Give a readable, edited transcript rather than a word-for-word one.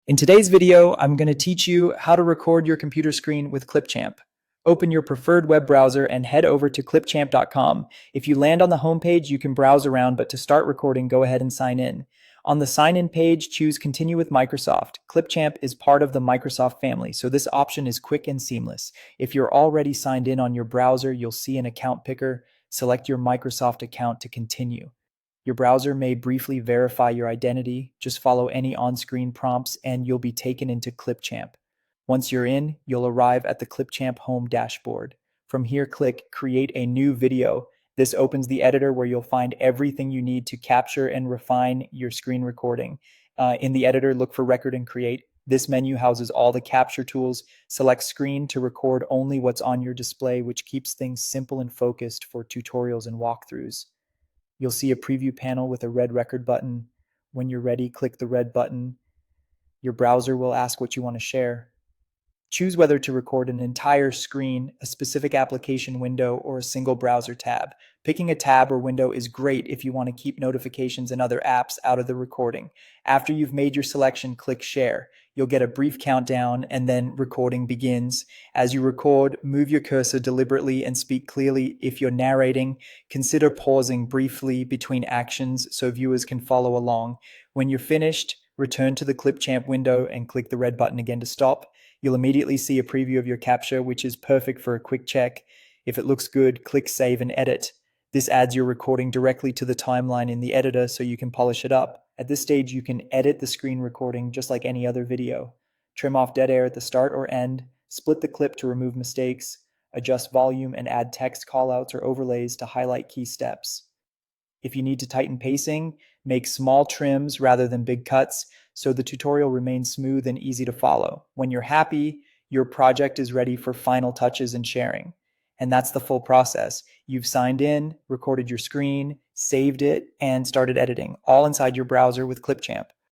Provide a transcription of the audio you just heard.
In today's video, I'm going to teach you how to record your computer screen with Clipchamp. Open your preferred web browser and head over to clipchamp.com. If you land on the homepage, you can browse around, but to start recording, go ahead and sign in. On the sign in page, choose Continue with Microsoft. Clipchamp is part of the Microsoft family, so this option is quick and seamless. If you're already signed in on your browser, you'll see an account picker. Select your Microsoft account to continue. Your browser may briefly verify your identity. Just follow any on-screen prompts and you'll be taken into Clipchamp. Once you're in, you'll arrive at the Clipchamp home dashboard. From here, click Create a New Video. This opens the editor where you'll find everything you need to capture and refine your screen recording. In the editor, look for Record and Create. This menu houses all the capture tools. Select Screen to record only what's on your display, which keeps things simple and focused for tutorials and walkthroughs. You'll see a preview panel with a red record button. When you're ready, click the red button. Your browser will ask what you want to share. Choose whether to record an entire screen, a specific application window, or a single browser tab. Picking a tab or window is great if you want to keep notifications and other apps out of the recording. After you've made your selection, click Share. You'll get a brief countdown and then recording begins. As you record, move your cursor deliberately and speak clearly. If you're narrating, consider pausing briefly between actions so viewers can follow along. When you're finished, return to the Clipchamp window and click the red button again to stop. You'll immediately see a preview of your capture, which is perfect for a quick check. If it looks good, click Save and Edit. This adds your recording directly to the timeline in the editor so you can polish it up. At this stage, you can edit the screen recording just like any other video. Trim off dead air at the start or end, split the clip to remove mistakes, adjust volume and add text callouts or overlays to highlight key steps. If you need to tighten pacing, make small trims rather than big cuts so the tutorial remains smooth and easy to follow. When you're happy, your project is ready for final touches and sharing. And that's the full process. You've signed in, recorded your screen, saved it, and started editing, all inside your browser with Clipchamp.